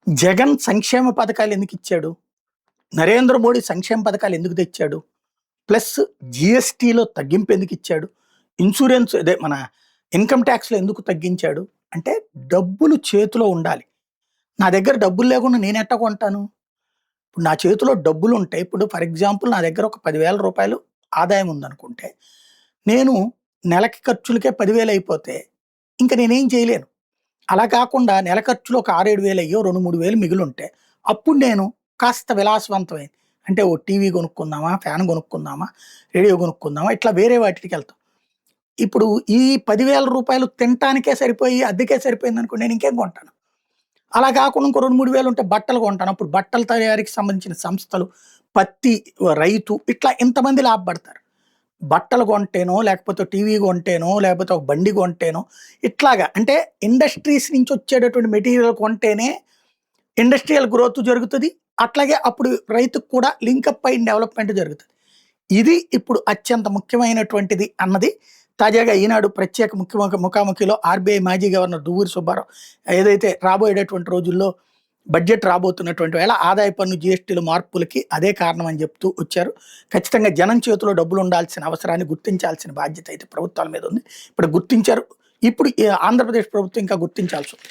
జగన్ సంక్షేమ పథకాలు ఎందుకు ఇచ్చాడు? నరేంద్ర మోడీ సంక్షేమ పథకాలు ఎందుకు తెచ్చాడు? ప్లస్ జీఎస్టీలో తగ్గింపు ఎందుకు ఇచ్చాడు? ఇన్సూరెన్స్ అదే మన ఇన్‌కమ్ టాక్స్‌లో ఎందుకు తగ్గించాడు? అంటే డబ్బులు చేతిలో ఉండాలి. నా దగ్గర డబ్బులు లేకుండా నేనెట్టా కొంటాను? ఇప్పుడు నా చేతిలో డబ్బులుంటాయి. ఇప్పుడు ఫర్ ఎగ్జాంపుల్ నా దగ్గర ఒక రూ. 10,000 ఆదాయం ఉందనుకుంటే, నేను నెలకి ఖర్చులకే 10,000 అయిపోతే ఇంక నేనేం చేయలేను. అలా కాకుండా నెల ఖర్చులు ఒక 6, 7 వేలు అయ్యో 2, 3 వేలు మిగిలుంటే అప్పుడు నేను కాస్త విలాసవంతమైంది. అంటే ఓ టీవీ కొనుక్కుందామా, ఫ్యాన్ కొనుక్కుందామా, రేడియో కొనుక్కుందామా ఇట్లా వేరే వాటిటికెళ్తాం. ఇప్పుడు ఈ రూ. 10,000 తినటానికే సరిపోయి, అద్దెకే సరిపోయిందనుకోండి నేను ఇంకేం కొంటాను? అలా కాకుండా ఇంకో 2, 3 వేలు ఉంటే బట్టలు కొంటాను. అప్పుడు బట్టల తయారీకి సంబంధించిన సంస్థలు, పత్తి రైతు ఇట్లా ఇంతమంది లాభపడతారు. బట్టలు కొంటేనో, లేకపోతే టీవీ కొంటేనో, లేకపోతే ఒక బండి కొంటేనో, ఇట్లాగా అంటే ఇండస్ట్రీస్ నుంచి వచ్చేటటువంటి మెటీరియల్ కొంటేనే ఇండస్ట్రియల్ గ్రోత్ జరుగుతది. అట్లాగే అప్పుడు రైతుకు కూడా లింకప్ అయిన డెవలప్‌మెంట్ జరుగుతది. ఇది ఇప్పుడు అత్యంత ముఖ్యమైనటువంటిది అన్నది తాజాగా ఈనాడు ప్రత్యేక ముఖాముఖిలో ఆర్‌బీఐ మాజీ గవర్నర్ దువ్వూరి సుబ్బారావు ఏదైతే రాబోయేటటువంటి రోజుల్లో బడ్జెట్ రాబోతున్నటువంటి వేళ ఆదాయ పన్ను జీఎస్టీల మార్పులకి అదే కారణం అని చెప్తూ వచ్చారు. ఖచ్చితంగా జనం చేతిలో డబ్బులు ఉండాల్సిన అవసరాన్ని గుర్తించాల్సిన బాధ్యత అయితే ప్రభుత్వాల మీద ఉంది. ఇప్పుడు గుర్తించారు. ఇప్పుడు ఆంధ్రప్రదేశ్ ప్రభుత్వం ఇంకా గుర్తించాల్సి ఉంది.